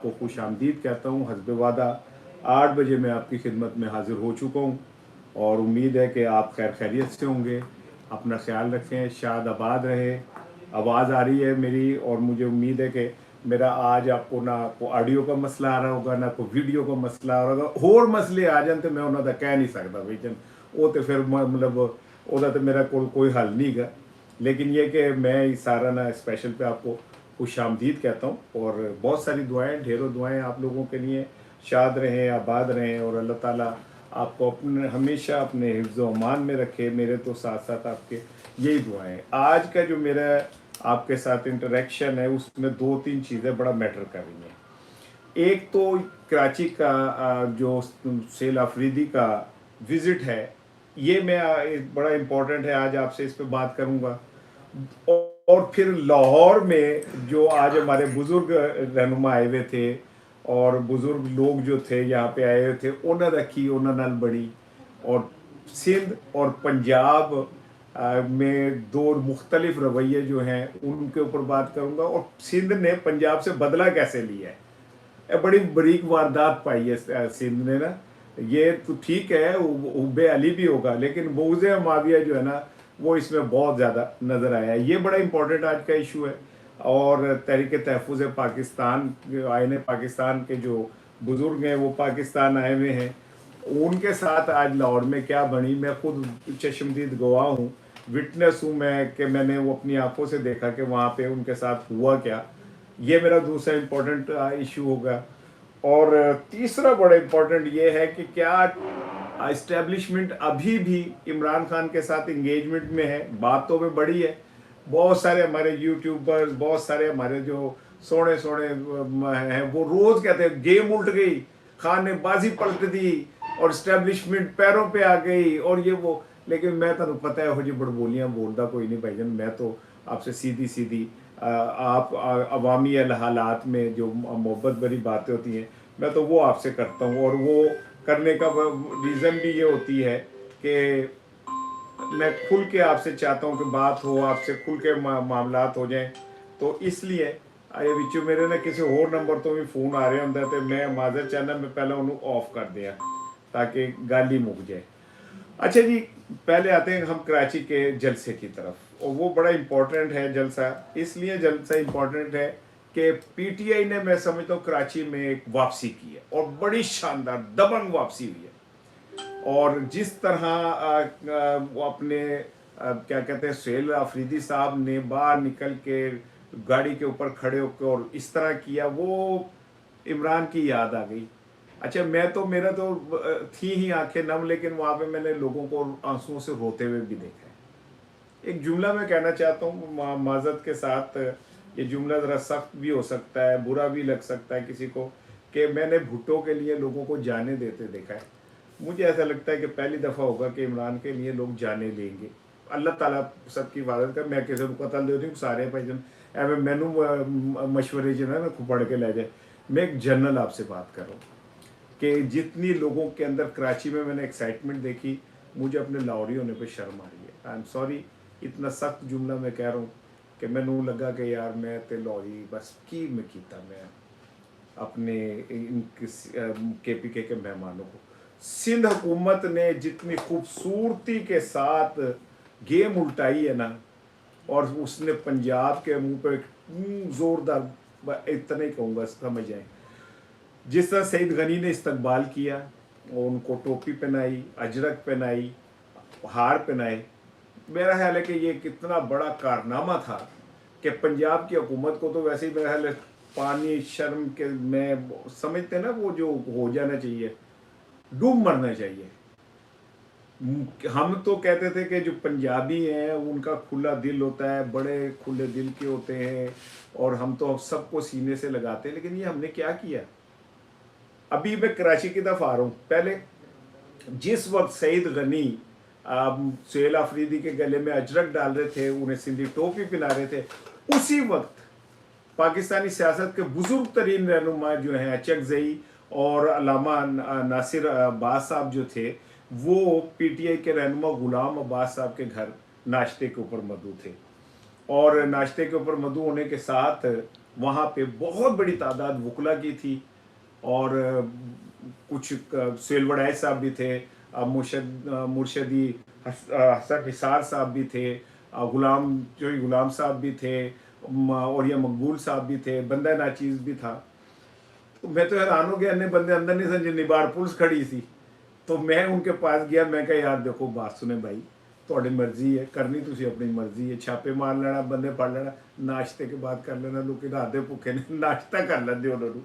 को खुश आमदीद कहता हूँ। हस्ब वादा 8 बजे मैं आपकी खिदमत में हाजिर हो चुका हूँ और उम्मीद है कि आप खैर खैरियत से होंगे। अपना ख्याल रखें, शाद आबाद रहे। आवाज़ आ रही है मेरी और मुझे उम्मीद है कि मेरा आज आपको ना को ऑडियो का मसला आ रहा होगा ना कोई वीडियो का मसला आ रहा होगा। होर मसले आ जान तो मैं उन्होंने कह नहीं सकता भाई जन वो तो फिर मतलब ਉਹਦਾ तो मेरा कोई हल नहीं गा। लेकिन ये कि मैं सारा ना स्पेशल पे आपको खुश आमदीद कहता हूँ और बहुत सारी दुआएं, ढेरों दुआएं आप लोगों के लिए। शाद रहें, आबाद रहें और अल्लाह ताला आपको अपने हमेशा अपने हिफ्ज़ अमान में रखे। मेरे तो साथ साथ आपके यही दुआएं। आज का जो मेरा आपके साथ इंटरेक्शन है उसमें 2-3 चीज़ें बड़ा मैटर कर रही हैं। एक तो कराची का जो सेल अफरीदी का विज़िट है, ये मैं बड़ा इम्पोर्टेंट है, आज आपसे इस पे बात करूँगा। और फिर लाहौर में जो आज हमारे बुजुर्ग रहनुमा आए हुए थे और बुजुर्ग लोग जो थे यहाँ पे आए हुए थे उन्हें रखी उन्होंने नल बड़ी। और सिंध और पंजाब में दो मुख्तलिफ रवैये जो हैं उनके ऊपर बात करूँगा और सिंध ने पंजाब से बदला कैसे लिया है। बड़ी बरीक वारदात पाई है सिंध ने ना। ये तो ठीक है, उब्बे अली भी होगा, लेकिन बुग़्ज़ माविया जो है ना वो इसमें बहुत ज़्यादा नज़र आया है। ये बड़ा इंपॉर्टेंट आज का इशू है। और तहरीक तहफ़्फ़ुज़ पाकिस्तान, आईन पाकिस्तान के जो बुज़ुर्ग हैं वो पाकिस्तान आए हुए हैं, उनके साथ आज लाहौर में क्या बनी, मैं खुद चश्मदीद गवाह हूँ, विटनेस हूँ मैं कि मैंने वो अपनी आंखों से देखा कि वहाँ पे उनके साथ हुआ क्या। ये मेरा दूसरा इम्पोर्टेंट इशू होगा। और तीसरा बड़ा इम्पोर्टेंट ये है कि क्या इस्टेब्लिशमेंट अभी भी इमरान खान के साथ इंगेजमेंट में है। बात तो में बड़ी है, बहुत सारे हमारे यूट्यूबर्स, बहुत सारे हमारे जो सोने सोने हैं वो रोज कहते हैं गेम उल्ट गई, खान ने बाजी पलट दी और इस्टेब्लिशमेंट पैरों पे आ गई और ये वो। लेकिन मैं तो पता है हो जी बड़बोलियां बोलता कोई नहीं भाईजान। मैं तो आपसे सीधी सीधी आप अवामी हालात में जो मोहब्बत भरी बातें होती हैं मैं तो वो आपसे करता हूँ। और वो करने का रीज़न भी ये होती है कि मैं खुल के आपसे चाहता हूँ कि बात हो, आपसे खुल के मामलात हो जाएं। तो इसलिए ये विचों मेरे ना किसी और नंबर तो भी फोन आ रहे होंगे तो मैं माजर चाहना मैं पहले उन्होंने ऑफ कर दिया ताकि गाली मुक जाए। अच्छा जी, पहले आते हैं हम कराची के जलसे की तरफ और वो बड़ा इम्पोर्टेंट है जलसा। इसलिए जलसा इम्पोर्टेंट है कि पीटीआई ने मैं समझता हूँ कराची में एक वापसी की है और बड़ी शानदार दबंग वापसी हुई है। और जिस तरह वो अपने क्या कहते हैं सुहेल अफरीदी साहब ने बाहर निकल के गाड़ी के ऊपर खड़े होकर और इस तरह किया, वो इमरान की याद आ गई। अच्छा, मैं तो मेरा तो थी ही आंखें नम, लेकिन वहां पे मैंने लोगों को आंसुओं से रोते हुए भी देखा है। एक जुमला मैं कहना चाहता हूँ माजरत के साथ, ये जुमला ज़रा सख्त भी हो सकता है, बुरा भी लग सकता है किसी को, कि मैंने भुट्टो के लिए लोगों को जाने देते देखा है। मुझे ऐसा लगता है कि पहली दफ़ा होगा कि इमरान के लिए लोग जाने लेंगे। अल्लाह ताला सबकी हिफाजत कर। मैं किसी को कतल दे दूँ सारे भाई जन एवं मैनू मशवरे जो है ना पढ़ के ले जाए। मैं एक जनरल आपसे बात कर रहा हूँ कि जितनी लोगों के अंदर कराची में मैंने एक्साइटमेंट देखी, मुझे अपने लाहौरी होने पे शर्म आ रही है। आई एम सॉरी, इतना सख्त जुमला मैं कह रहा हूँ कि मैनू लगा कि यार मैं तो लाहौरी बस की मैं कीता मैं अपने KPK के मेहमानों को। सिंध हुकूमत ने जितनी खूबसूरती के साथ गेम उल्टाई है ना, और उसने पंजाब के मुंह पे जोरदार, इतना ही कहूँगा समझ जाए, जिस तरह सईद गनी ने इस्तकबाल किया और उनको टोपी पहनाई, अजरक पहनाई, हार पहनाए। मेरा ख्याल है कि ये कितना बड़ा कारनामा था कि पंजाब की हुकूमत को तो वैसे ही मेरा ख्याल है पानी शर्म के में समझते ना वो जो हो जाना चाहिए, डूब मरना चाहिए। हम तो कहते थे कि जो पंजाबी हैं उनका खुला दिल होता है, बड़े खुले दिल के होते हैं और हम तो सबको सीने से लगाते हैं। लेकिन ये हमने क्या किया। अभी मैं कराची की तरफ आ रहा हूँ। पहले जिस वक्त सईद गनी सुहेल अफरीदी के गले में अजरक डाल रहे थे, उन्हें सिंधी टोपी पहना रहे थे, उसी वक्त पाकिस्तानी सियासत के बुजुर्ग तरीन रहनुमा जो हैं अचकजई और अल्लामा नासिर अब्बास साहब जो थे, वो पीटीआई के रहनुमा गुलाम अब्बास साहब के घर नाश्ते के ऊपर मधु थे। और नाश्ते के ऊपर मधु होने के साथ वहाँ पे बहुत बड़ी तादाद वकला की थी, और कुछ सेलवड़ाई साहब भी थे, मुर्शदी हसन निसार साहब भी थे, गुलाम साहब भी थे, और ये मकबूल साहब भी थे, बंदा नाचीज़ भी था। तो मैं तो हैरान हो गया, अन्य बंदे अंदर नहीं समझे, निबार पुलिस खड़ी थी। तो मैं उनके पास गया, मैं कहा यार देखो बात सुने भाई, थोड़ी मर्जी है करनी, तुसी अपनी मर्जी है, छापे मार लेना, बंदे फड़ लेना, नाश्ते के बाद कर लेना, लोग राधे भुखे ने नाश्ता कर लेंगे उन्होंने।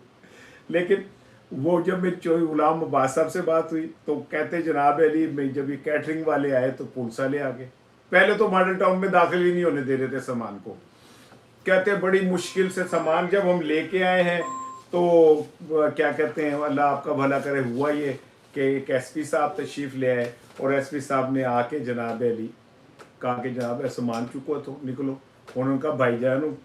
लेकिन वो जब मेरी चोई गुलाम अब्बास साहब से बात हुई तो कहते जनाब अली, मैं जब ये कैटरिंग वाले आए तो पुलिस वाले आ गए। पहले तो मॉडल टाउन में दाखिल ही नहीं होने दे रहे थे सामान को। कहते बड़ी मुश्किल से सामान जब हम लेके आए हैं तो क्या कहते हैं, अल्लाह आपका भला करे, हुआ ये कि एक एसपी साहब तशरीफ़ ले आए, और एसपी साहब ने आके जनाब अली कहा कि जनाब सामान चुको तो निकलो। उन्होंने कहा भाईजान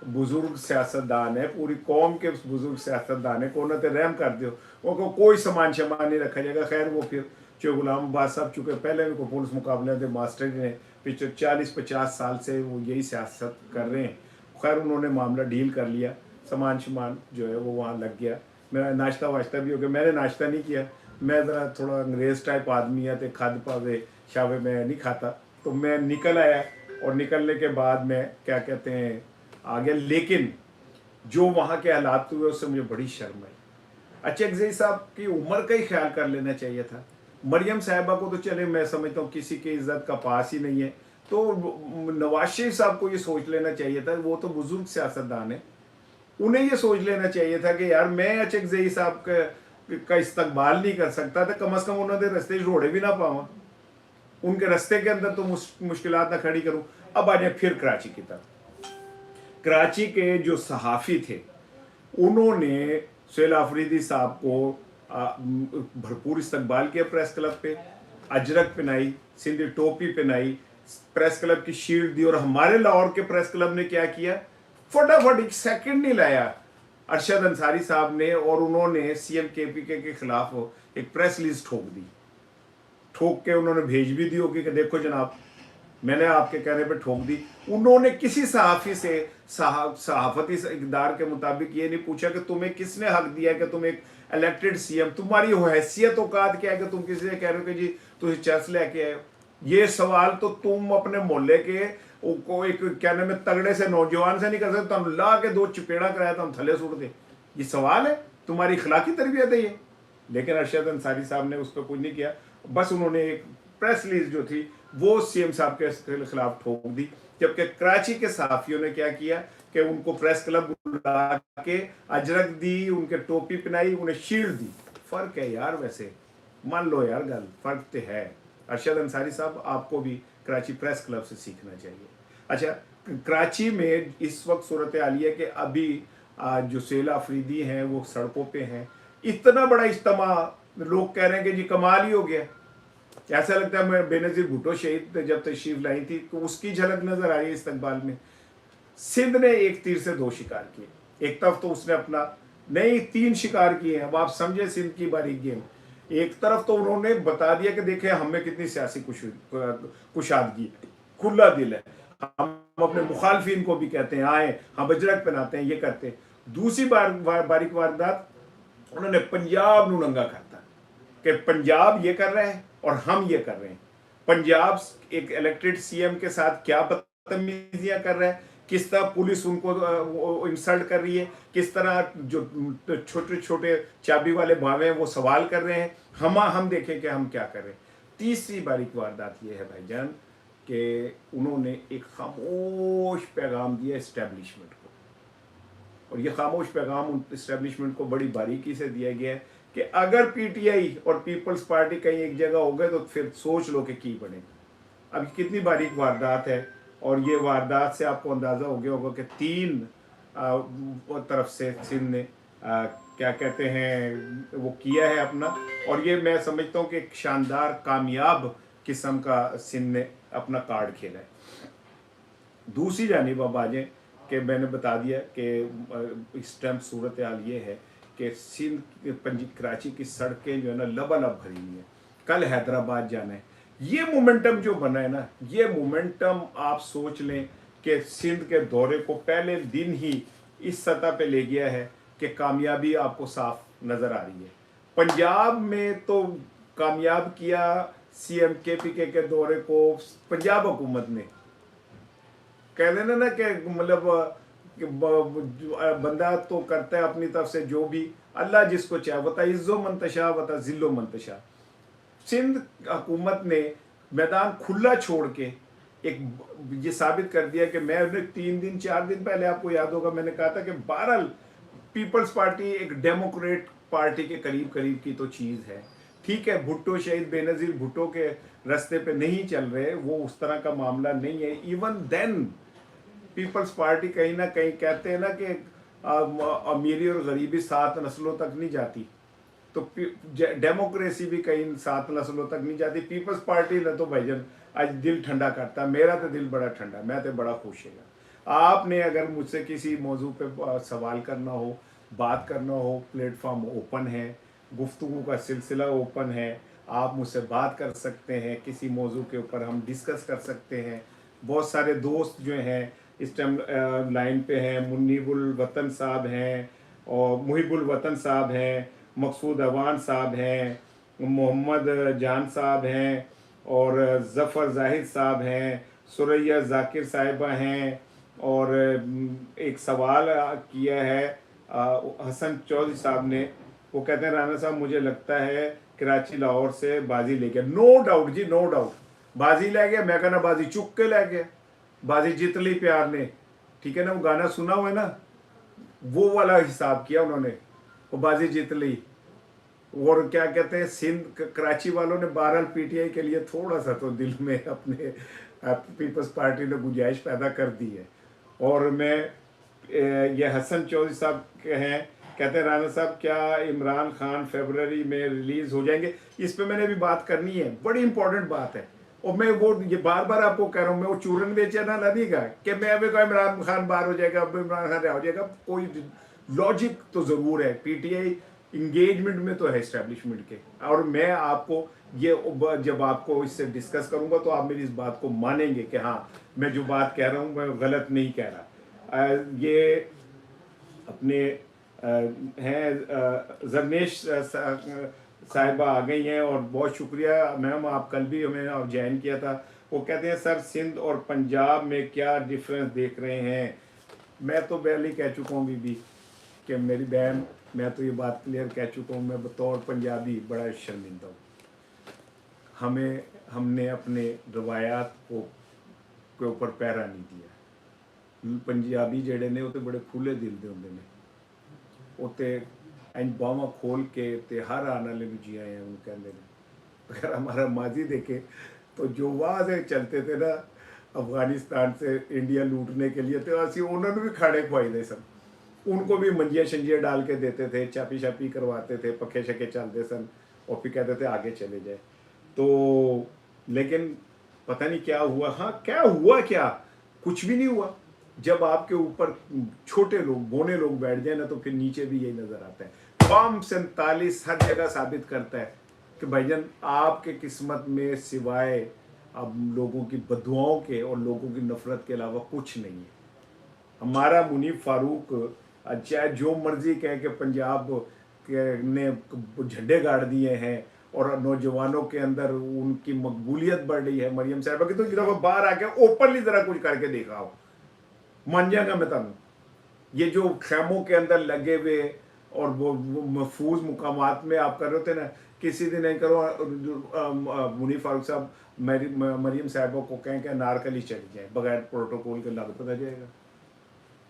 बुजुर्ग सियासतदान है, पूरी कौम के बुजुर्ग सियासतदान है, को तो रहम कर दो, उनको कोई सामान शमान नहीं रखा जाएगा। खैर वो फिर जो गुलाम अब्बास साहब चुके पहले उनको पुलिस मुकाबले थे, मास्टर ने पिछले 40-50 साल से वो यही सियासत कर रहे हैं। खैर उन्होंने मामला डील कर लिया, सामान शमान जो है वो वहाँ लग गया। मेरा नाश्ता वाश्ता भी हो गया। मैंने नाश्ता नहीं किया, मैं ज़रा थोड़ा अंग्रेज़ टाइप आदमी है, तो खाद पावे शावे मैं नहीं खाता, तो मैं निकल आया। और निकलने के बाद मैं क्या कहते हैं आ गया। लेकिन जो वहाँ के हालात हुए उससे मुझे बड़ी शर्म आई। अचकज़ई साहब की उम्र का ही ख्याल कर लेना चाहिए था। मरियम साहिबा को तो चले मैं समझता हूँ किसी की इज्जत का पास ही नहीं है, तो नवाज शरीफ साहब को ये सोच लेना चाहिए था, वो तो बुजुर्ग सियासतदान है, उन्हें ये सोच लेना चाहिए था कि यार मैं अचकज़ई साहब का इस्तकबाल नहीं कर सकता, तो कम से कम उन्होंने रस्ते रोड़े भी ना पावा, उनके रस्ते के अंदर तो मुश्किलात ना खड़ी करूँ। अब आ जाए फिर कराची की तरफ। कराची के जो सहाफ़ी थे उन्होंने सुहेल आफरीदी साहब को भरपूर इस्तकबाल किया प्रेस क्लब पे, अजरक पहनाई, सिंधी टोपी पहनाई, प्रेस क्लब की शील्ड दी। और हमारे लाहौर के प्रेस क्लब ने क्या किया, फटाफट एक सेकंड नहीं लाया अरशद अंसारी साहब ने, और उन्होंने सीएम केपीके के खिलाफ एक प्रेस रिलीज ठोक दी। ठोक के उन्होंने भेज भी दी होगी कि देखो जनाब मैंने आपके कहने पे ठोक दी। उन्होंने किसी सहाफ़ी से सहाफती इक़दार के मुताबिक ये नहीं पूछा कि तुम्हें किसने हक दिया कि तुम एक इलेक्टेड सीएम, तुम्हारी हैसियत औकात क्या है कि तुम किसी से कह रहे हो कि जी तुम चर्च लेके आए। ये सवाल तो तुम अपने मोहल्ले के को एक कहने में तगड़े से नौजवान से नहीं कर सकते, तुम ला के 2 चपेड़ा कराया तो हम थले सुट दे। ये सवाल है, तुम्हारी अखलाकी तरबियत है ये। लेकिन अरशद अंसारी साहब ने उस पर कुछ नहीं किया, बस उन्होंने एक प्रेस रिलीज जो थी वो सीएम साहब के खिलाफ ठोक दी। जबकि कराची के सहाफियों ने क्या किया कि उनको प्रेस क्लब बुला के अजरक दी, उनके टोपी पहनाई, उन्हें शील्ड दी। फर्क है यार, वैसे मान लो यार गल फर्क तो है। अरशद अंसारी साहब आपको भी कराची प्रेस क्लब से सीखना चाहिए। अच्छा, कराची में इस वक्त सूरत हाल है कि अभी जो सुहेल आफरीदी हैं वो सड़कों पे हैं। इतना बड़ा इज्तिमा, लोग कह रहे हैं कि जी कमाल ही हो गया। ऐसा लगता है मैं बेनज़ीर भुट्टो शहीद जब तशरीफ लाई थी तो उसकी झलक नजर आ रही है इस्तकबाल में। सिंध ने एक तीर से 2 शिकार किए। एक तरफ तो उसने अपना नहीं 3 शिकार किए हैं। अब आप समझे सिंध की बारीक गेम। एक तरफ तो उन्होंने बता दिया कि देखें हमें कितनी सियासी कुशादगी, खुला दिल है, हम अपने मुखालफिन को भी कहते हैं आए, हम अजरक पहनाते हैं, ये करते हैं। दूसरी बारीक वारदात उन्होंने पंजाब नू नंगा करता कि पंजाब ये कर रहे हैं और हम ये कर रहे हैं। पंजाब एक इलेक्टेड सीएम के साथ क्या बदतमीजियां कर रहा है, किस तरह पुलिस उनको इंसल्ट कर रही है, किस तरह जो छोटे छोटे चाबी वाले भावे हैं वो सवाल कर रहे हैं। हम देखें कि हम क्या कर रहे हैं। तीसरी बारीक वारदात ये है भाईजान कि उन्होंने एक खामोश पैगाम दिया इस्टेब्लिशमेंट को, और ये खामोश पैगाम इस्टेब्लिशमेंट को बड़ी बारीकी से दिया गया है कि अगर पीटीआई और पीपल्स पार्टी कहीं एक जगह हो गए तो फिर सोच लो कि की बनेगा। अब कितनी बारीक वारदात है, और ये वारदात से आपको अंदाज़ा हो गया होगा कि 3 तरफ से सिंध ने क्या कहते हैं वो किया है अपना। और ये मैं समझता हूँ कि एक शानदार कामयाब किस्म का सिंध ने अपना कार्ड खेला है। दूसरी जानिब अब आ जाए कि मैंने बता दिया कि इस टाइम सूरत हाल ये है कि सिंध कराची की सड़कें जो है ना लबालब भरी हुई हैं। कल हैदराबाद जाना है। ये मोमेंटम जो बना है ना, ये मोमेंटम आप सोच लें कि सिंध के दौरे को पहले दिन ही इस सतह पे ले गया है कि कामयाबी आपको साफ नज़र आ रही है। पंजाब में तो कामयाब किया सीएम केपीके के दौरे को पंजाब हुकूमत ने, कह देना ना कि मतलब बंदा तो करता है अपनी तरफ से जो भी अल्लाह जिसको चाहे, वता इज्जो मंतशा वता जिल्लो मंतशा। सिंध हुकूमत ने मैदान खुला छोड़ के एक ये साबित कर दिया कि मैं 3 दिन 4 दिन पहले आपको याद होगा मैंने कहा था कि बहरहाल पीपल्स पार्टी एक डेमोक्रेट पार्टी के करीब करीब की तो चीज़ है। ठीक है, भुट्टो शहीद बेनज़ीर भुट्टो के रास्ते पे नहीं चल रहे, वो उस तरह का मामला नहीं है। इवन देन पीपल्स पार्टी कहीं ना कहीं कहते हैं ना कि अमीरी और गरीबी 7 नस्लों तक नहीं जाती, तो डेमोक्रेसी भी कहीं 7 नस्लों तक नहीं जाती। पीपल्स पार्टी ने तो भाईजान आज दिल ठंडा करता, मेरा तो दिल बड़ा ठंडा, मैं तो बड़ा खुश है। आपने अगर मुझसे किसी मौजू पे सवाल करना हो, बात करना हो, प्लेटफॉर्म ओपन है, गुफ्तगू का सिलसिला ओपन है, आप मुझसे बात कर सकते हैं, किसी मौजू के ऊपर हम डिस्कस कर सकते हैं। बहुत सारे दोस्त जो हैं इस टाइम लाइन पे हैं, मुनीबुल वतन साहब हैं और मुहिबुल वतन साहब हैं, मकसूद अवान साहब हैं, मोहम्मद जान साहब हैं और ज़फ़र जाहिद साहब हैं, सुरैया जाकिर साहिबा हैं और एक सवाल किया है हसन चौधरी साहब ने। वो कहते हैं राना साहब मुझे लगता है कराची लाहौर से बाजी ले गया। नो डाउट जी, नो डाउट बाजी ले गया। मैं कहना बाजी चुक के ले गया, बाजी जीत ली प्यार ने। ठीक है ना, वो गाना सुना हुआ है ना, वो वाला हिसाब किया उन्होंने, वो बाजी जीत ली। और क्या कहते हैं सिंध कराची वालों ने बहरहाल पीटीआई के लिए थोड़ा सा तो दिल में अपने पीपल्स पार्टी ने गुंजाइश पैदा कर दी है। और मैं ये हसन चौधरी साहब के हैं, कहते हैं राना साहब क्या इमरान खान फरवरी में रिलीज हो जाएंगे? इस पे मैंने भी बात करनी है, बड़ी इंपॉर्टेंट बात है। और मैं वो ये बार बार आपको कह रहा हूँ, मैं वो चूरन बेचना नहीं कहा कि मैं अभी कहा इमरान खान बाहर हो जाएगा, अब इमरान खान हो जाएगा। कोई लॉजिक तो ज़रूर है, पीटीआई इंगेजमेंट में तो है इस्टेब्लिशमेंट के। और मैं आपको ये जब आपको इससे डिस्कस करूंगा तो आप मेरी इस बात को मानेंगे कि हाँ मैं जो बात कह रहा हूँ मैं गलत नहीं कह रहा। ये अपने हैं जरनेश साहिबा आ गई हैं और बहुत शुक्रिया मैम, आप कल भी हमें और ज्वाइन किया था। वो कहते हैं सर सिंध और पंजाब में क्या डिफरेंस देख रहे हैं? मैं तो पहले कह चुका हूँ बीबी कि मेरी बहन, मैं तो ये बात क्लियर कह चुका हूँ, मैं बतौर पंजाबी बड़ा शर्मिंदा हूँ। हमने अपने रवायात को के ऊपर पैरा नहीं दिया। पंजाबी जेड़े ने वो तो बड़े खुले दिल दे होंगे ने, उते इंज बावां खोल के ते हर आने वाले जी आए हैं कहते हैं। अगर हमारा माजी देखे तो जो वादे चलते थे ना अफगानिस्तान से इंडिया लूटने के लिए, तो असं उन्होंने भी खाड़े खुआई सन, उनको भी मंजियाँ शंजियाँ डाल के देते थे, चापी शापी करवाते थे, पखे शके चलते सन और फिर कहते थे आगे चले जाए। तो लेकिन पता नहीं क्या हुआ। हाँ क्या हुआ, क्या कुछ भी नहीं हुआ। जब आपके ऊपर छोटे लोग बोने लोग बैठ जाए ना तो फिर नीचे भी यही नजर आता है। फॉर्म 47 हर जगह साबित करता है कि भाईजान आपके किस्मत में सिवाय अब लोगों की बदुआओं के और लोगों की नफरत के अलावा कुछ नहीं है। हमारा मुनीफ फारूक चाहे जो मर्जी कहे कि पंजाब ने झंडे गाड़ दिए हैं और नौजवानों के अंदर उनकी मकबूलियत बढ़ रही है मरियम साहिबा की, तो एक दफा बाहर आके ओपनली जरा कुछ करके देखा हो, मान जाएगा मैं तुम। ये जो खैमों के अंदर लगे हुए और वो महफूज मुकामात में आप कर रहे थे ना, किसी दिन नहीं करो मुनीफ फारूक साहब मरियम साहिबा को कहें कि नारकली चली जाए बगैर प्रोटोकॉल के, लग पता जाएगा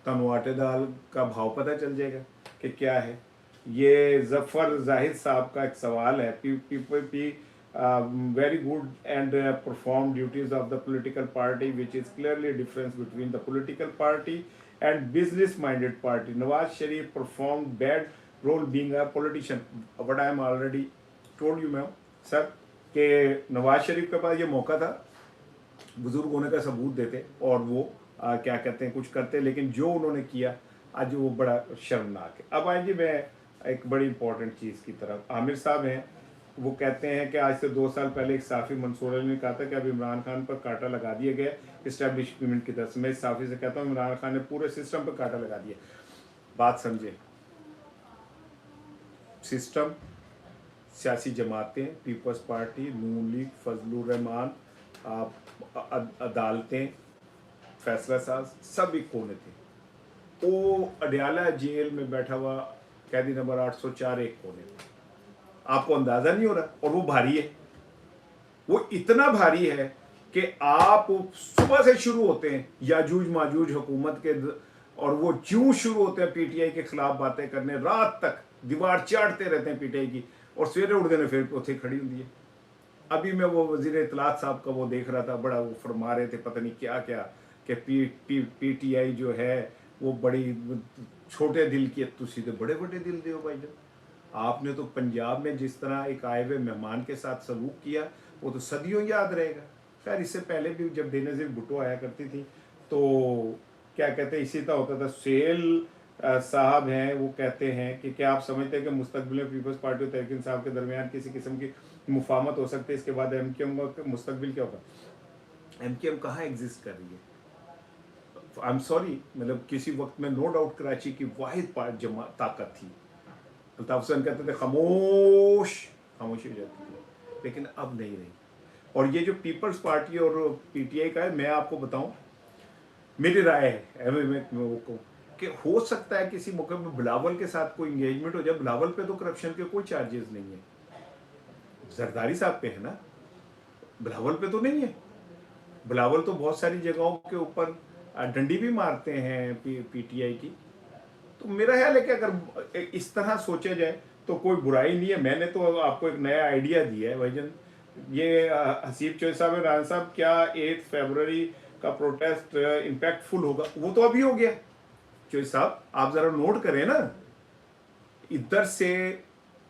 तनु आटे दाल का भाव पता चल जाएगा कि क्या है। ये ज़फ़र जाहिद साहब का एक सवाल है, be very good and perform duties of the political party which is clearly difference between the political party and business minded party. Nawaz Sharif perform bad role being a politician. But I am already told you ma'am sir कि नवाज शरीफ के पास ये मौका था बुजुर्ग होने का सबूत देते और वो क्या कहते हैं कुछ करते, लेकिन जो उन्होंने किया आज वो बड़ा शर्मनाक है। अब आए जी मैं एक बड़ी इंपॉर्टेंट चीज़ की तरफ। आमिर साहब हैं, वो कहते हैं कि आज से 2 साल पहले एक साफ़ी मंसूर अली ने कहा था कि अब इमरान खान पर कांटा लगा दिया गया इस्टेब्लिशमेंट की तरफ से। मैं इस साफ़ी से कहता हूँ इमरान खान ने पूरे सिस्टम पर कांटा लगा दिया। बात समझे, सिस्टम, सियासी जमातें, पीपल्स पार्टी, नून लीग, फजलुर रहमान, अदालतें, फैसला साज, सब एक कोने थे। वो अडयाला जेल में बैठा हुआ कैदी नंबर 804 एक कोने में, आपको अंदाजा नहीं हो रहा, और वो भारी है, वो इतना भारी है कि आप सुबह से शुरू होते हैं याजूज माजूज हुकूमत के, और वो क्यों शुरू होते हैं पीटीआई के खिलाफ बातें करने, रात तक दीवार चाटते रहते हैं पीटीआई की, और सवेरे उठ देने फिर उठे खड़ी होती है। अभी मैं वो वजीर इतलात साहब का वो देख रहा था, बड़ा वो फरमा रहे थे पता नहीं क्या क्या, कि पीटीआई जो है वो बड़ी छोटे दिल की, तुसी तो बड़े बड़े दिल दे हो भाई जान। आपने तो पंजाब में जिस तरह एक आए हुए मेहमान के साथ सलूक किया, वो तो सदियों याद रहेगा। खैर इससे पहले भी जब बेनज़ीर भुट्टो आया करती थी तो क्या कहते हैं, इसी तरह होता था। सुहेल साहब हैं, वो कहते हैं कि क्या आप समझते हैं कि मुस्तकबिल में पीपल्स पार्टी और तहरीक इंसाफ के दरमियान किसी किस्म की मुफाहमत हो सकती है, इसके बाद एमक्यूएम का मुस्तकबिल क्या होगा? एमक्यूएम कहाँ एग्जिस्ट कर रही है? आई एम सॉरी, मतलब किसी वक्त में नो डाउट कराची की वाहिद ताकत थी। अल्ताफ हुसैन कहते थे खामोशी हो जाती थी, लेकिन अब नहीं रही। और ये जो पीपल्स पार्टी और पीटीआई का है, मैं आपको बताऊं, मेरी राय है वो कि हो सकता है किसी मौके में बिलावल के साथ कोई इंगेजमेंट हो जाए। बिलावल पे तो करप्शन के कोई चार्जेस नहीं है, जरदारी साहब पे है ना, बिलावल पे तो नहीं है। बिलावल तो बहुत सारी जगहों के ऊपर डंडी भी मारते हैं पीटीआई की। तो मेरा ख्याल है कि अगर इस तरह सोचा जाए तो कोई बुराई नहीं है। मैंने तो आपको एक नया आइडिया दिया है भाईजान। ये हसीब चौधरी साहब और राना साहब, क्या 8 फरवरी का प्रोटेस्ट इम्पैक्टफुल होगा? वो तो अभी हो गया। चौधरी साहब आप जरा नोट करें ना, इधर से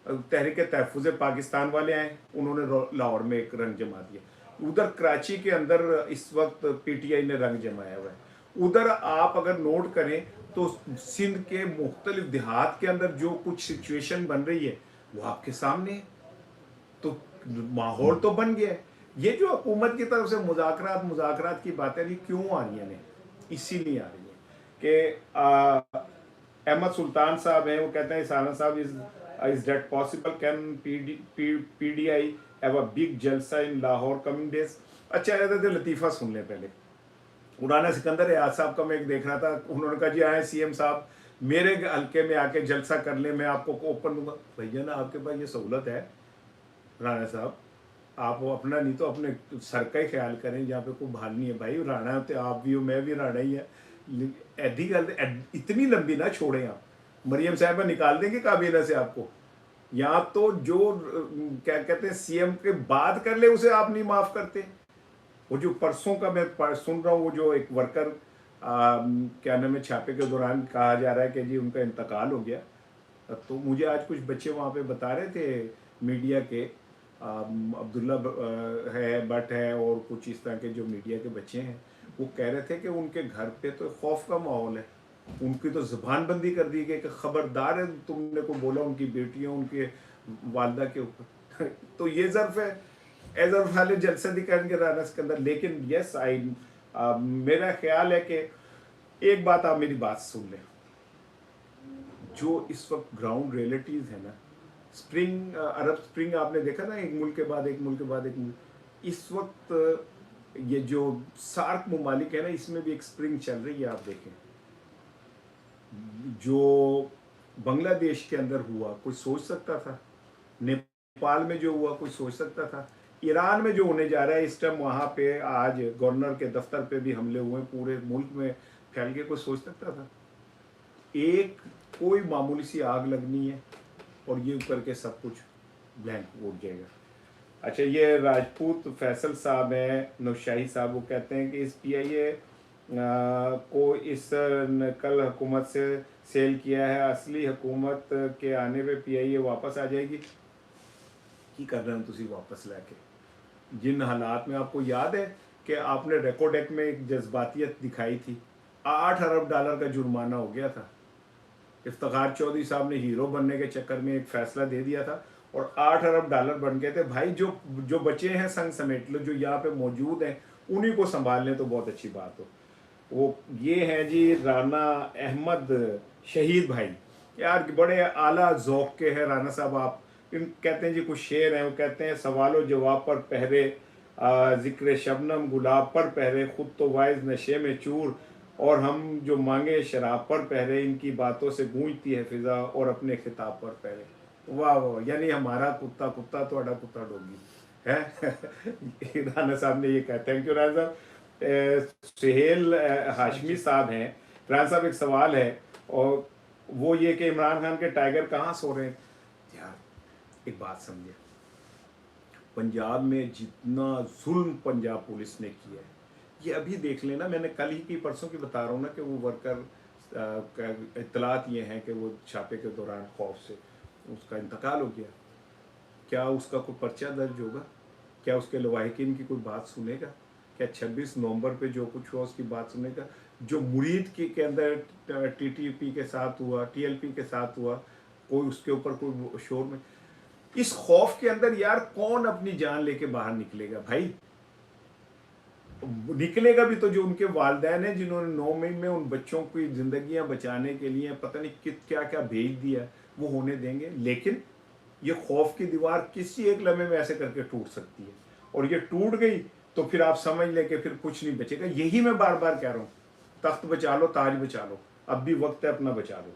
तहरीक तहफ़्फ़ुज़ पाकिस्तान वाले आए, उन्होंने लाहौर में एक रंग जमा दिया। उधर कराची के अंदर इस वक्त पीटीआई ने रंग जमाया हुआ है। उधर आप अगर नोट करें तो सिंध के मुख्तलिफ देहात के अंदर जो कुछ सिचुएशन बन रही है वो आपके सामने है। तो माहौल तो बन गया है। ये जो हुकूमत की तरफ से मुज़ाकरात की बातें नहीं क्यों आ रही हैं, इसीलिए आ रही है कि अहमद सुल्तान साहब हैं, वो कहते हैं सालन साहब is that possible, can PDI have a big जलसा इन लाहौर कमिंग डेज? अच्छा लतीफ़ा सुन लें पहले। उराना सिकंदर याद साहब का मैं एक देख रहा था, उन्होंने कहा जी आए सीएम साहब मेरे हल्के में आके जलसा कर ले, मैं आपको ओपन दूंगा। भैया ना आपके पास ये सहूलत है राणा साहब, आप वो अपना नहीं तो अपने सर का ही ख्याल करें, जहाँ पे कोई भाल नहीं है भाई। राणा तो आप भी हो, मैं भी राणा ही है। एडी गल इतनी लंबी ना छोड़ें आप, मरियम साहबा निकाल देंगे काबीना से आपको। यहाँ तो जो क्या कहते हैं सीएम के बाद कर ले उसे आप नहीं माफ करते। वो जो परसों का मैं सुन रहा हूँ, वो जो एक वर्कर क्या नाम है, छापे के दौरान कहा जा रहा है कि जी उनका इंतकाल हो गया। तो मुझे आज कुछ बच्चे वहाँ पे बता रहे थे मीडिया के, अब्दुल्ला है, बट है, और कुछ इस तरह के जो मीडिया के बच्चे हैं, वो कह रहे थे कि उनके घर पे तो खौफ का माहौल है। उनकी तो ज़ुबान बंदी कर दी गई कि खबरदार है तुमने को बोला उनकी बेटियों उनके वालदा के ऊपर। तो ये ज़र्फ है एजर वाले जलसे दिखाएंगे राना के अंदर। लेकिन यस आई मेरा ख्याल है कि एक बात आप मेरी बात सुन लें, जो इस वक्त ग्राउंड रियलिटीज है ना, स्प्रिंग अरब स्प्रिंग आपने देखा ना, एक मुल्क के बाद एक मुल्क के बाद एक मुल्क, इस वक्त ये जो सार्क ममालिक है ना, इसमें भी एक स्प्रिंग चल रही है। आप देखें जो बांग्लादेश के अंदर हुआ कोई सोच सकता था? नेपाल में जो हुआ कोई सोच सकता था? ईरान में जो होने जा रहा है इस टाइम, वहाँ पे आज गवर्नर के दफ्तर पे भी हमले हुए, पूरे मुल्क में फैल के, कोई सोच सकता था? एक कोई मामूली सी आग लगनी है और ये करके सब कुछ ब्लैंक उठ जाएगा। अच्छा, ये राजपूत फैसल साहब हैं, नौशाही साहब, वो कहते हैं कि इस पीआईए को इस कल हुकूमत से सेल किया है, असली हुकूमत के आने पे पीआईए वापस आ जाएगी। की कर रहे हैं तुसी वापस लैके? जिन हालात में, आपको याद है कि आपने रिकॉर्ड एक्ट में एक जज्बातियत दिखाई थी, 8 अरब डॉलर का जुर्माना हो गया था। इफ्तिखार चौधरी साहब ने हीरो बनने के चक्कर में एक फैसला दे दिया था और 8 अरब डॉलर बन गए थे। भाई जो बचे हैं संग समेट लो, जो यहाँ पे मौजूद हैं उन्हीं को संभाल लें तो बहुत अच्छी बात हो। वो ये हैं जी राना अहमद शहीद भाई, यार बड़े आला ज़ौक़ के हैं राना साहब आप। इन कहते हैं जी कुछ शेर हैं, वो कहते हैं सवालो जवाब पर पहरे, ज़िक्र शबनम गुलाब पर पहरे, खुद तो वाइज नशे में चूर, और हम जो मांगे शराब पर पहरे, इनकी बातों से गूंजती है फिजा और अपने खिताब पर पहरे। वाह वाह, यानी हमारा कुत्ता कुत्ता तो कुत्ता डोगी है राना साहब ने ये कहा। थैंक यू राना साहब। सुहेल हाशमी साहब हैं। राना साहब एक सवाल है, और वो ये कि इमरान खान के टाइगर कहाँ सो रहे हैं। यार एक बात समझे, पंजाब में जितना जुल्म पंजाब पुलिस ने किया है, ये अभी देख लेना। मैंने कल ही की परसों की बता रहा हूँ ना कि वो वर्कर इत्तलात ये हैं कि वो छापे के दौरान खौफ से उसका इंतकाल हो गया। क्या उसका कोई पर्चा दर्ज होगा? क्या उसके लवाहिकीन की कोई बात सुनेगा? क्या 26 नवंबर पे जो कुछ हुआ उसकी बात सुनेगा? जो मुरीद के अंदर टीटीपी के साथ हुआ, टीएलपी के साथ हुआ, कोई उसके ऊपर कोई शोर में, इस खौफ के अंदर यार कौन अपनी जान लेके बाहर निकलेगा भाई? निकलेगा भी तो जो उनके वालिदैन हैं, जिन्होंने 9 मई में उन बच्चों की जिंदगियां बचाने के लिए पता नहीं क्या क्या भेज दिया, वो होने देंगे। लेकिन ये खौफ की दीवार किसी एक लम्हे में ऐसे करके टूट सकती है, और ये टूट गई तो फिर आप समझ लें कि फिर कुछ नहीं बचेगा। यही मैं बार बार कह रहा हूँ, तख्त बचा लो, ताज बचा लो, अब भी वक्त है, अपना बचा लो।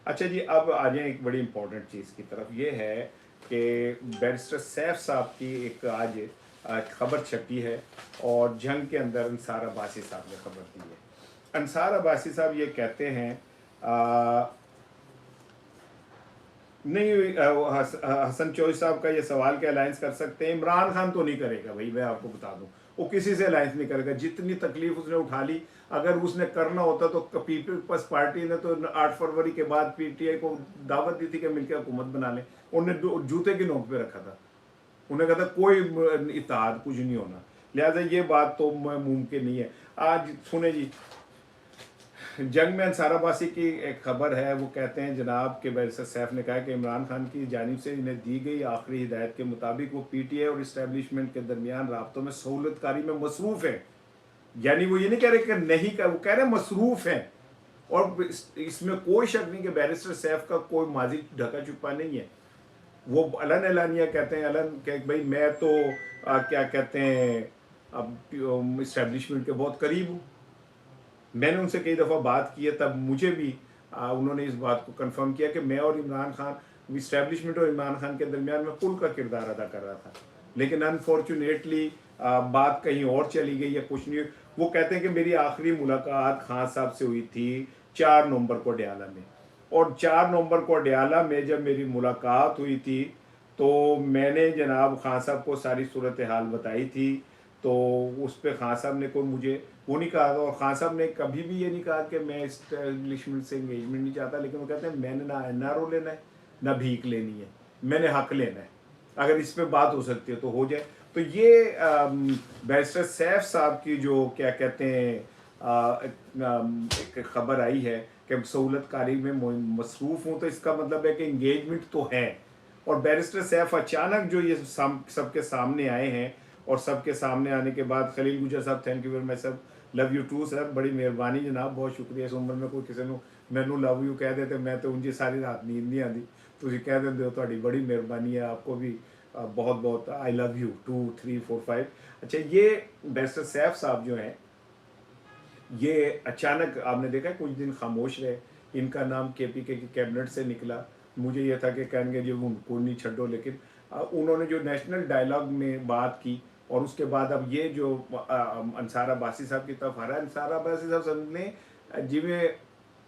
अच्छा जी, अब आ जाए एक बड़ी इंपॉर्टेंट चीज़ की तरफ। ये है कि बैरिस्टर सैफ साहब की एक आज खबर छपी है, और जंग के अंदर अंसार अब्बासी साहब ने खबर दी है। अंसार अब्बासी साहब ये कहते हैं नहीं, हसन चौधरी साहब का ये सवाल के अलायंस कर सकते हैं। इमरान खान तो नहीं करेगा भाई, मैं आपको बता दूं, वो किसी से अलायंस नहीं करेगा। जितनी तकलीफ उसने उठा ली, अगर उसने करना होता तो पीपल्स पार्टी ने तो 8 फरवरी के बाद पीटीआई को दावत दी थी कि मिलकर हुकूमत बना लें। उन्हें जूते की नोक पे रखा था, उन्हें कहा था कोई इत्तेहाद कुछ नहीं होना। लिहाजा ये बात तो मुमकिन नहीं है। आज सुने जी, जंग में अंसार अब्बासी की एक खबर है, वो कहते हैं जनाब के बैरिस्टर सैफ ने कहा कि इमरान खान की जानिब से इन्हें दी गई आखिरी हिदायत के मुताबिक वो पीटीआई और इस्टेब्लिशमेंट के दरमियान राब्तों में सहूलतकारी में मसरूफ़ है। यानी वो ये नहीं कह रहे कि नहीं कर, वो कह रहे मसरूफ़ हैं। और इसमें कोई शक नहीं कि बैरिस्टर सैफ का कोई माजी ढका छुपा नहीं है। वो अलन एलानिया कहते हैं, अलन कह भाई मैं तो क्या कहते हैं अब इस्टेब्लिशमेंट के बहुत करीब हूँ। मैंने उनसे कई दफ़ा बात की है, तब मुझे भी उन्होंने इस बात को कंफर्म किया कि मैं और इमरान खान, इस्टेब्लिशमेंट और इमरान खान के दरमियान में पुल का किरदार अदा कर रहा था। लेकिन अनफॉर्चुनेटली बात कहीं और चली गई या कुछ नहीं। वो कहते हैं कि मेरी आखिरी मुलाकात खान साहब से हुई थी 4 नवंबर को अडयाला में, और 4 नवंबर को अडयाला में जब मेरी मुलाकात हुई थी तो मैंने जनाब खान साहब को सारी सूरत हाल बताई थी। तो उस पर खान साहब ने कोई मुझे वो नहीं कहा था, और खान साहब ने कभी भी ये नहीं कहा कि मैं इस्टेब्लिशमेंट से एंगेजमेंट नहीं चाहता। लेकिन वो कहते हैं मैंने ना एनआरओ लेना है ना भीख लेनी है, मैंने हक लेना है। अगर इस पर बात हो सकती है तो हो जाए। तो ये बैरिस्टर सैफ साहब की जो क्या कहते हैं एक खबर आई है कि सहूलतकारी में मसरूफ़ हूँ, तो इसका मतलब है कि इंगेजमेंट तो है। और बैरिस्टर सैफ अचानक जो ये सबके सामने आए हैं, और सबके सामने आने के बाद खलील गुजर साहब, thank you very much sir, love you too sir, बड़ी मेहरबानी जनाब, बहुत शुक्रिया। इस उम्र में कोई किसी को मैनू लव यू कह देते, मैं तो उनकी सारी रात नींद नहीं आती, तुम कह देते हो, तो बड़ी मेहरबानी है। आपको भी बहुत बहुत आई लव यू 2 3 4 5। अच्छा, ये बैरिस्टर सैफ साहब जो हैं, ये अचानक आपने देखा कुछ दिन खामोश रहे। इनका नाम केपीके की कैबिनेट से निकला। मुझे ये था कि कहेंगे जी उनको नहीं छोड़ो, लेकिन उन्होंने जो नेशनल डायलॉग में बात की, और उसके बाद अब ये जो अंसार अब्बासी साहब की तरफ आ रहा है, अंसार अब्बासी साहब ने जिमें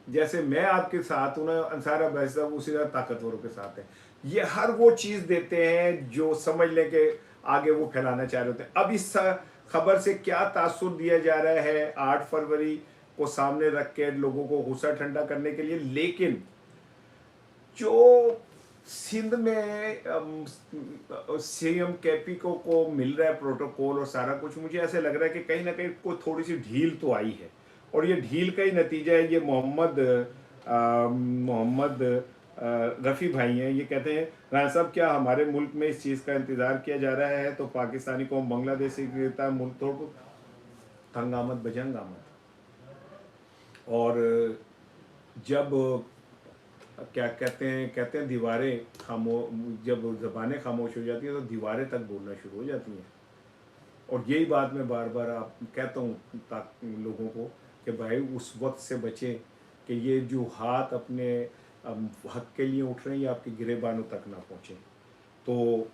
जैसे मैं आपके साथ हूँ ना, अंसार अब्बासी साहब उसी तरह ताकतवरों के साथ है। ये हर वो चीज़ देते हैं जो समझ लें कि आगे वो फैलाना चाह रहे होते हैं। अब इस खबर से क्या तासुर दिया जा रहा है 8 फरवरी को सामने रख के लोगों को गुस्सा ठंडा करने के लिए, लेकिन जो सिंध में सीएम केपी को मिल रहा है प्रोटोकॉल और सारा कुछ, मुझे ऐसे लग रहा है कि कहीं ना कहीं कोई थोड़ी सी ढील तो आई है, और ये ढील का ही नतीजा है। ये मोहम्मद रफ़ी भाई हैं, ये कहते हैं राना साहब क्या हमारे मुल्क में इस चीज़ का इंतज़ार किया जा रहा है तो पाकिस्तानी कौम बांग्लादेश से गिरता है मुल्क तोड़ को, तंग आमद बजंग आमद। और जब क्या कहते हैं दीवारें खामो जब ज़बानें खामोश हो जाती हैं तो दीवारें तक बोलना शुरू हो जाती हैं। और यही बात मैं बार बार आप कहता हूँ लोगों को कि भाई उस वक्त से बचें कि ये जो हाथ अपने हक के लिए उठ रहे हैं ये आपके गिरेबानों तक ना पहुँचे। तो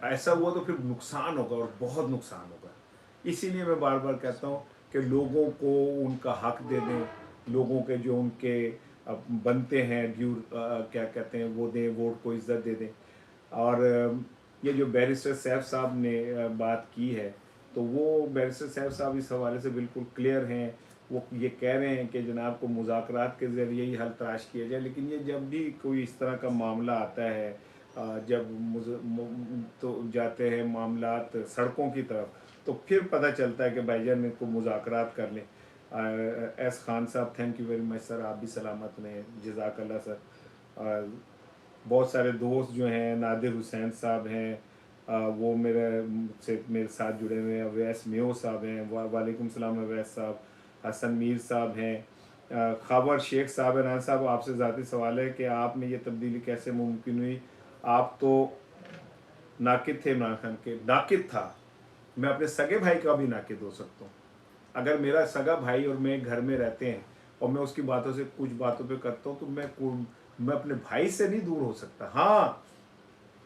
ऐसा हुआ तो फिर नुकसान होगा और बहुत नुकसान होगा। इसीलिए मैं बार बार कहता हूँ कि लोगों को उनका हक दे दें, लोगों के जो उनके बनते हैं ड्यू क्या कहते हैं वो दें, वोट को इज्जत दे दें। और ये जो बैरिस्टर सैफ साहब ने बात की है तो वो बैरिस्टर सैफ साहब इस हवाले से बिल्कुल क्लियर हैं। वो ये कह रहे हैं कि जनाब को मुज़ाकरात के ज़रिए ही हल तलाश किया जाए, लेकिन ये जब भी कोई इस तरह का मामला आता है जब तो जाते हैं मामलात सड़कों की तरफ तो फिर पता चलता है कि भाईजान इनको मुज़ाकरात कर लें। एस खान साहब thank you very much sir, आप भी सलामत रहें, जज़ाकल्लाह सर। बहुत सारे दोस्त जो हैं, नादिर हुसैन साहब हैं, वो मेरे साथ जुड़े हुए हैं, अवैस मेो साहब हैं, वालेकुम सलाम अवैस साहब, हसन मीर साहब हैं, खबर शेख साहब हैं। नान साहब आपसे ज़ाती सवाल है कि आप में ये तब्दीली कैसे मुमकिन हुई? आप तो नाकिद थे इमरान खान के। नाकिद था, मैं अपने सगे भाई का भी नाकिद हो सकता हूँ। अगर मेरा सगा भाई और मैं घर में रहते हैं और मैं उसकी बातों से कुछ बातों पे करता हूँ तो मैं अपने भाई से नहीं दूर हो सकता। हाँ,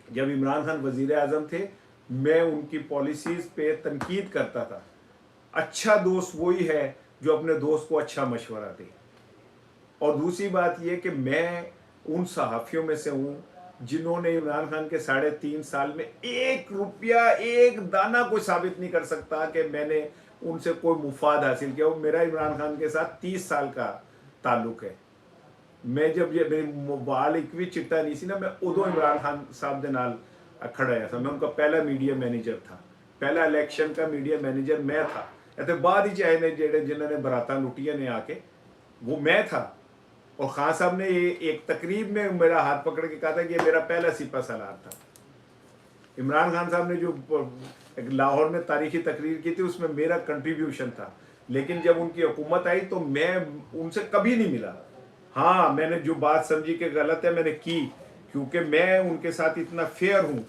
जब इमरान खान वजीर आजम थे मैं उनकी पॉलिसीज पे तनकीद करता था। अच्छा दोस्त वही है जो अपने दोस्त को अच्छा मशवरा दे। और दूसरी बात यह कि मैं उन सहाफ़ियों में से हूँ जिन्होंने इमरान खान के 3.5 साल में 1 रुपया, एक दाना कोई साबित नहीं कर सकता कि मैंने उनसे कोई मुफाद हासिल किया। मेरा इमरान खान के साथ 30 साल का ताल्लुक है। मैं जब ये मेरी बाल एक भी चिट्टा नहीं सी ना, मैं उदो इमरान खान साहब के नाल खड़ा आया था। मैं उनका पहला मीडिया मैनेजर था, पहला इलेक्शन का मीडिया मैनेजर मैं था। तो बाद ही चाहे ने जेडे जिन्होंने बरातां लुटिया ने आके, वो मैं था। और खान साहब ने ये एक तकरीब में मेरा हाथ पकड़ के कहा था कि ये मेरा पहला सिपा सालार था। इमरान खान साहब ने जो लाहौर में तारीखी तकरीर की थी उसमें मेरा कंट्रीब्यूशन था, लेकिन जब उनकी हुकूमत आई तो मैं उनसे कभी नहीं मिला। हाँ, मैंने जो बात समझी कि गलत है मैंने की, क्योंकि मैं उनके साथ इतना फेयर हूँ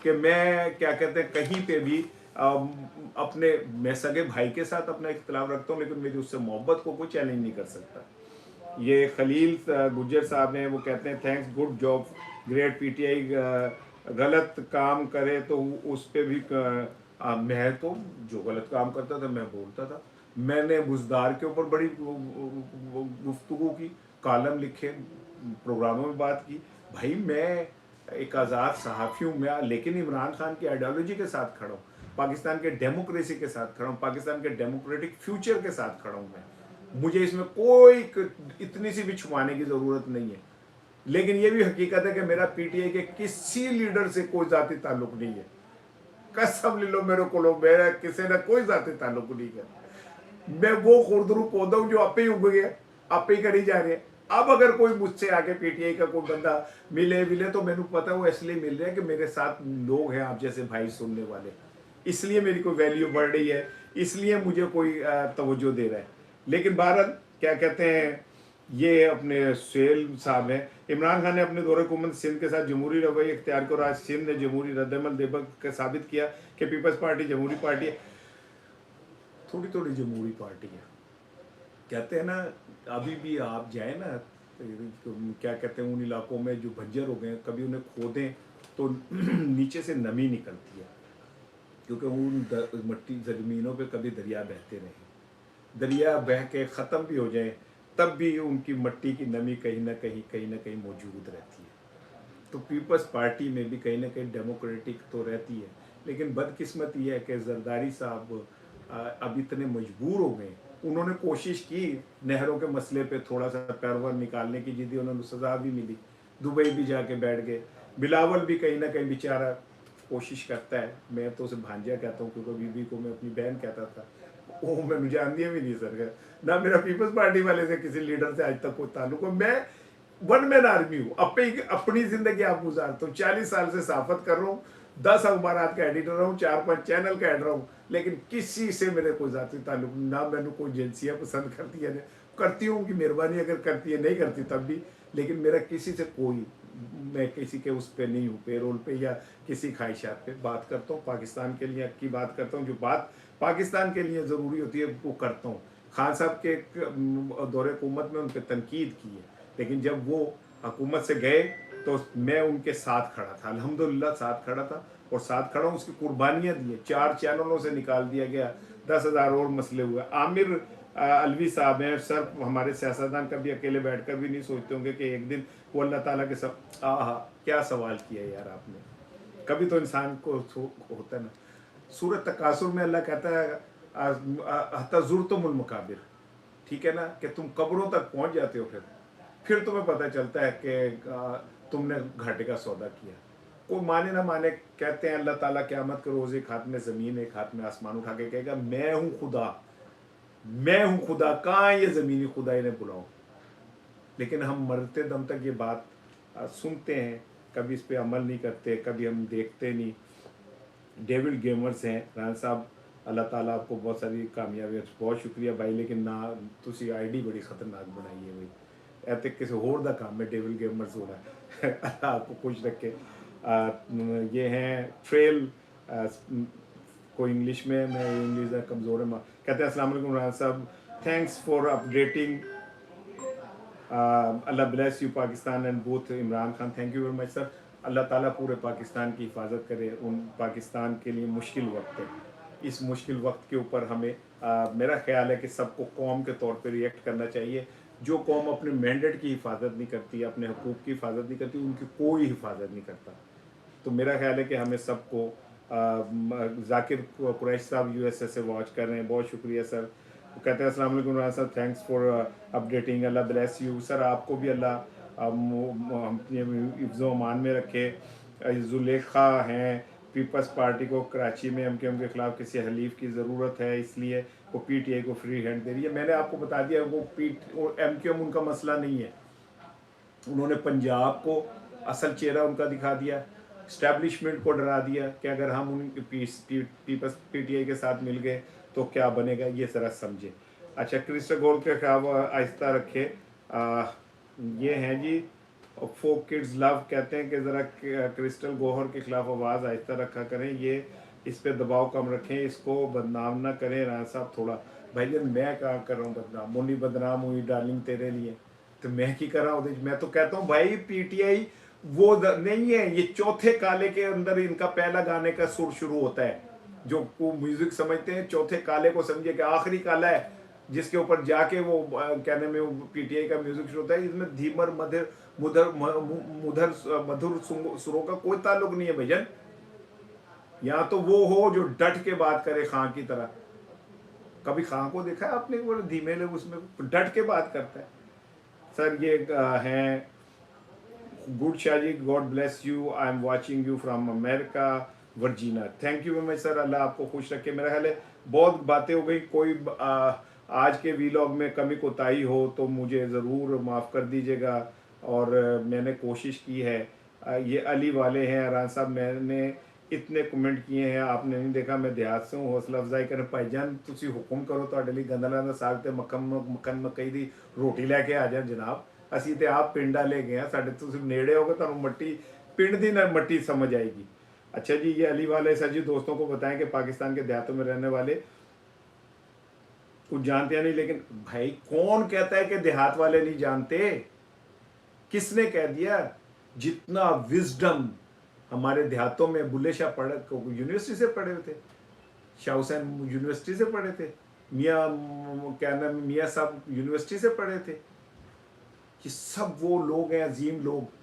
कि मैं क्या कहते हैं कहीं पे भी अपने मैं सगे भाई के साथ अपना इख्तिलाफ रखता हूँ, लेकिन मेरी उससे मोहब्बत को कोई चैलेंज नहीं कर सकता। ये खलील गुज्जर साहब हैं, वो कहते हैं thanks, good job, great PTI. गलत काम करे तो उस पर भी मैं तो जो गलत काम करता था मैं बोलता था। मैंने बुजदार के ऊपर बड़ी गुफ्तगू की, कालम लिखे, प्रोग्रामों में बात की। भाई मैं एक आज़ाद सहाफ़ी हूँ मैं, लेकिन इमरान खान की आइडियोलॉजी के साथ खड़ा हूँ, पाकिस्तान के डेमोक्रेसी के साथ खड़ा हूँ, पाकिस्तान के डेमोक्रेटिक फ्यूचर के साथ खड़ा हूँ मैं। मुझे इसमें कोई इतनी सी भी छुपाने की ज़रूरत नहीं है। लेकिन ये भी हकीकत है कि मेरा पीटीआई के किसी लीडर से कोई ज़ाती ताल्लुक नहीं है। कसम ले लो मेरे को, मेरा किसी ने कोई ज़ाती ताल्लुक नहीं है। मैं वो खुरदरू पौधा हूँ जो आपे ही उग गया, आपे ही करी जा रहे हैं। अब अगर कोई मुझसे आके पीटीआई का कोई बंदा मिले तो मैंने पता वो इसलिए मिल रहा है कि मेरे साथ लोग हैं आप जैसे भाई सुनने वाले, इसलिए मेरी कोई वैल्यू बढ़ रही है, इसलिए मुझे कोई तवज्जो दे रहा है। लेकिन भारत क्या कहते हैं, ये अपने सुहेल साहब हैं, इमरान खान ने अपने दौरे हुकूमत सिंध के साथ जमहूरी रवैया इख्तियार को आज सिंध ने जमहूरी रद्दमल देकर साबित किया कि पीपल्स पार्टी जमहूरी पार्टी है। थोड़ी थोड़ी जमहूरी पार्टी है, कहते हैं ना, अभी भी आप जाए ना तो क्या कहते हैं उन इलाकों में जो बंजर हो गए, कभी उन्हें खोदें तो नीचे से नमी निकलती है, क्योंकि उन मट्टी ज़मीनों पे कभी दरिया बहते रहे। दरिया बह के ख़त्म भी हो जाए तब भी उनकी मट्टी की नमी कहीं ना कहीं मौजूद रहती है। तो पीपल्स पार्टी में भी कहीं ना कहीं डेमोक्रेटिक तो रहती है, लेकिन बदकिस्मत यह है कि जरदारी साहब अब इतने मजबूर हो गए। उन्होंने कोशिश की नहरों के मसले पे थोड़ा सा पैरवर निकालने की, जिद्दी उन्होंने सज़ा भी मिली, दुबई भी जाके बैठ गए। बिलावल भी कहीं ना कहीं बेचारा कोशिश करता है, मैं तो उसे भांजिया कहता हूँ क्योंकि बीबी को मैं अपनी बहन कहता था, वो मैं जानती भी नहीं सर, ना मेरा पीपल्स पार्टी वाले से किसी लीडर से आज तक कोई ताल्लुक हो। मैं वन मैन आर्मी हूँ, अपनी जिंदगी आप गुजारता हूँ, 40 साल से साफत कर रहा हूँ, 10 अखबारात का एडिटर रहा हूँ, 4-5 चैनल का एडिटर हूँ, लेकिन किसी से मेरे कोई जाती ताल्लुक ना, मैंने कोई एजेंसियाँ पसंद करती है, करती हूँ कि मेहरबानी अगर करती है, नहीं करती तब भी, लेकिन मेरा किसी से कोई, मैं किसी के उस पे नहीं हूँ, पेरोल पे या किसी ख्वाहिशात पे बात करता हूँ। पाकिस्तान के लिए की बात करता हूँ, जो बात पाकिस्तान के लिए ज़रूरी होती है वो करता हूँ। खान साहब के दौरे हुकूमत में उन पर तनकीद की है, लेकिन जब वो हुकूमत से गए तो मैं उनके साथ खड़ा था, अल्हम्दुलिल्लाह साथ खड़ा था और साथ खड़ा हूँ। उसकी कुर्बानियाँ दी है, 4 चैनलों से निकाल दिया गया, 10,000 और मसले हुए। आमिर अलवी साहब हैं सर, हमारे सियासतदान कभी अकेले बैठकर भी नहीं सोचते होंगे कि एक दिन वो अल्लाह ताला के सब, आहा क्या सवाल किया यार आपने, कभी तो इंसान को होता है ना। सूरत तकासुर में अल्लाह कहता है तजुर्तुमुल मकाबिर, ठीक है ना, कि तुम कब्रों तक पहुंच जाते हो, फिर तुम्हें पता चलता है कि तुमने घाटे का सौदा किया। कोई माने ना माने, कहते हैं अल्लाह ताला क़यामत के रोज़ एक हाथ में ज़मीन एक हाथ में आसमान उठा के कहेगा मैं हूँ खुदा, मैं हूँ खुदा, कहाँ ये ज़मीनी खुदा, इन्हें बुलाओ। लेकिन हम मरते दम तक ये बात सुनते हैं, कभी इस पर अमल नहीं करते, कभी हम देखते नहीं। डेविड गेमर्स हैं रान साहब, अल्लाह ताला आपको बहुत सारी कामयाबी, बहुत शुक्रिया भाई, लेकिन ना तुसी आईडी बड़ी ख़तरनाक बनाई है भाई, ऐसे किसी होर दा काम है डेविड गेमर्स हो रहा है। अल्लाह आपको खुश रखे। ये हैं ट्रेल, कोई इंग्लिश में, मैं इंग्लिश कमज़ोर है, कहते हैं अस्सलाम वालेकुम रान साहब, thanks for updating, Allah bless you Pakistan and both Imran Khan, thank you very much sir. Allah ताला पूरे पाकिस्तान की हिफाजत करे। उन पाकिस्तान के लिए मुश्किल वक्त है, इस मुश्किल वक्त के ऊपर हमें मेरा ख्याल है कि सबको कौम के तौर पे रिएक्ट करना चाहिए। जो कौम अपने मैंडेट की हिफाजत नहीं करती, अपने हकूक़ की हिफाजत नहीं करती, उनकी कोई हिफाजत नहीं करता। तो मेरा ख्याल है कि हमें सबको, जाकिर कुरैश साहब यूएसए से वॉच कर रहे हैं, बहुत शुक्रिया सर। वो कहते हैं अस्सलाम वालेकुम राना साहब, thanks for updating, Allah bless you sir, आपको भी अल्लाह अपने हिफ्ज़ो अमान में रखे। जुलेखा हैं, पीपल्स पार्टी को कराची में एमकेएम के ख़िलाफ़ किसी हलीफ की ज़रूरत है, इसलिए वो पीटीआई को फ्री हैंड दे रही है। मैंने आपको बता दिया वो एमकेएम उनका मसला नहीं है, उन्होंने पंजाब को असल चेहरा उनका दिखा दिया, इस्टेब्लिशमेंट को डरा दिया कि अगर हम उनके पीपल्स पीटीआई के साथ मिल गए तो क्या बनेगा, ये ज़रा समझे। अच्छा, क्रिस्टल गोल के खिलाफ आहिस्ता रखे। ये हैं जी फोक किड्स लव, कहते हैं कि ज़रा क्रिस्टल गोहर के खिलाफ आवाज़ आहिस्ता रखा करें, ये इस पर दबाव कम रखें, इसको बदनाम ना करें। राना साहब थोड़ा, भाई मैं कहाँ कर रहा हूँ बदनाम, मुन्नी बदनाम हुई डार्लिंग तेरे लिए, तो मैं की कर रहा हूँ। मैं तो कहता हूँ भाई पीटीआई वो नहीं है, ये चौथे काले के अंदर इनका पहला गाने का सुर शुरू होता है। जो को म्यूजिक समझते हैं, चौथे काले को समझे कि आखिरी काला है जिसके ऊपर जाके वो कहने में पीटीआई का म्यूजिक शुरू होता है। इसमें धीमर मधुर मुधर मुधर मधुर सुरों का कोई ताल्लुक नहीं है भजन। या तो वो हो जो डट के बात करे खां की तरह, कभी खां को देखा है आपने, वो धीमे लोग उसमें डट के बात करता है। सर ये हैं गुड Shah ji, God bless you, I am watching you from America Virginia, thank you very much sir, Allah आपको खुश रखे। मेरा ख्याल है बहुत बातें हो गई, कोई आज के वीलॉग में कमी कोताही हो तो मुझे ज़रूर माफ़ कर दीजिएगा। और मैंने कोशिश की है। ये अली वाले हैं अरान साहब, मैंने इतने कमेंट किए हैं आपने नहीं देखा, मैं देहात से हूँ, हौसला अफजाई करें भाईजान, तुसी हुक्म करो तो लिए गंदला साग ते मक्खन मकई दी रोटी लैके आ जाए जनाब, ਅਸੀਂ ਤੇ ਆਪ ਪਿੰਡ ਵਾਲੇ ਗਏ ਆ, ਸਾਡੇ ਤੁਸੀਂ ਨੇੜੇ ਹੋਗੇ ਤੁਹਾਨੂੰ मट्टी पिंड दी ना मट्टी समझ आएगी। अच्छा जी, ये अली वाले सर जी दोस्तों को बताएं कि पाकिस्तान के देहातों में रहने वाले कुछ जानते हैं नहीं, लेकिन भाई कौन कहता है कि देहात वाले नहीं जानते, किसने कह दिया? जितना विजडम हमारे देहातों में, बुल्ले शाह पढ़े यूनिवर्सिटी से पढ़े हुए थे, शाह हुसैन यूनिवर्सिटी से पढ़े थे, मियाँ क्या नाम मियाँ साहब यूनिवर्सिटी से पढ़े थे, कि सब वो लोग हैं अजीम लोग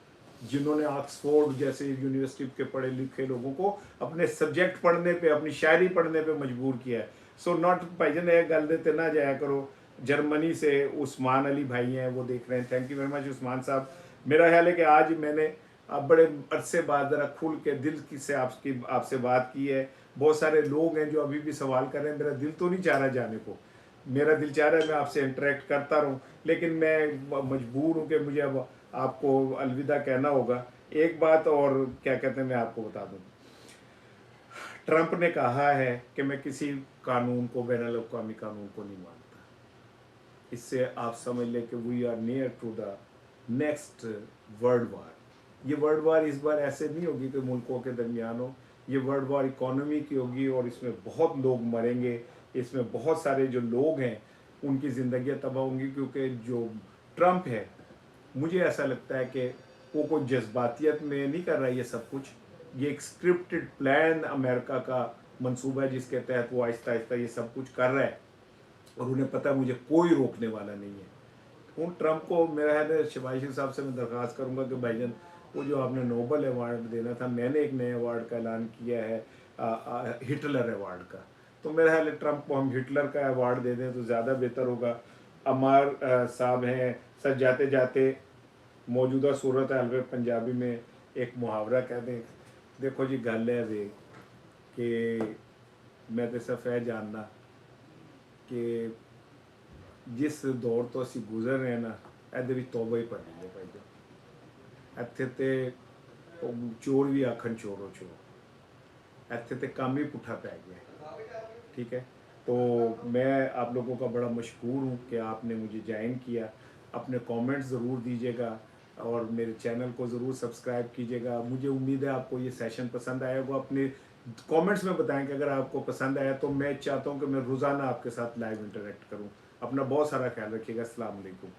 जिन्होंने ऑक्सफोर्ड जैसे यूनिवर्सिटी के पढ़े लिखे लोगों को अपने सब्जेक्ट पढ़ने पे, अपनी शायरी पढ़ने पे मजबूर किया है। सो नॉट भाईजन एक गल देते ना जाया करो। जर्मनी से उस्मान अली भाई हैं, वो देख रहे हैं, thank you very much Usman साहब। मेरा ख्याल है कि आज मैंने अब बड़े अरसे बाद ज़रा खुल के दिल की से आपसे बात की है। बहुत सारे लोग हैं जो अभी भी सवाल कर रहे हैं, मेरा दिल तो नहीं चाह रहा जाने को, मेरा दिल चाह रहा है मैं आपसे इंटरेक्ट करता रहूं, लेकिन मैं मजबूर हूं कि मुझे अब आपको अलविदा कहना होगा। एक बात और क्या कहते हैं मैं आपको बता दूं, ट्रंप ने कहा है कि मैं किसी कानून को, बैनुल अक़वामी कानून को नहीं मानता। इससे आप समझ लें कि we are near to the next world war. ये वर्ल्ड वार इस बार ऐसे नहीं होगी कि मुल्कों के दरमियान हो, ये वर्ल्ड वार इकोनॉमी की होगी और इसमें बहुत लोग मरेंगे, इसमें बहुत सारे जो लोग हैं उनकी ज़िंदगियाँ तबाह होंगी, क्योंकि जो ट्रंप है मुझे ऐसा लगता है कि वो कोई जज्बातियत में नहीं कर रहा है ये सब कुछ। ये एक स्क्रिप्टेड प्लान अमेरिका का मंसूबा है जिसके तहत वो आहिस्ता आहिस्ता ये सब कुछ कर रहा है, और उन्हें पता है मुझे कोई रोकने वाला नहीं है। उन ट्रंप को मेरा है शिवाजी साहब से मैं दरख्वास्त करूंगा कि भाईजान वो जो आपने नोबल अवार्ड देना था, मैंने एक नए अवार्ड का ऐलान किया है, हिटलर अवार्ड का। तो मेरा ख्याल है ट्रंप को हम हिटलर का अवार्ड दे दें तो ज़्यादा बेहतर होगा। अमार साहब हैं, सच जाते जाते मौजूदा सूरत हाल में पंजाबी में एक मुहावरा कह दें, देखो जी गल है वे कि मैं तो सिर्फ यह जानना कि जिस दौर तो ਅਸੀਂ गुजर रहे हैं ना, ਇਹਦੇ ਵਿੱਚ तौबा ही पढ़नी है भाई जी। ਇੱਥੇ ਤੇ चोर भी आखन चोरो चोर, ਇੱਥੇ ਤੇ काम ही पुठा पै गया। ठीक है, तो मैं आप लोगों का बड़ा मशहूर हूँ कि आपने मुझे ज्वाइन किया। अपने कमेंट्स ज़रूर दीजिएगा और मेरे चैनल को ज़रूर सब्सक्राइब कीजिएगा। मुझे उम्मीद है आपको ये सेशन पसंद आया होगा। अपने कमेंट्स में बताएं कि अगर आपको पसंद आया तो मैं चाहता हूँ कि मैं रोज़ाना आपके साथ लाइव इंटरेक्ट करूँ। अपना बहुत सारा ख्याल रखिएगा। अस्सलाम वालेकुम।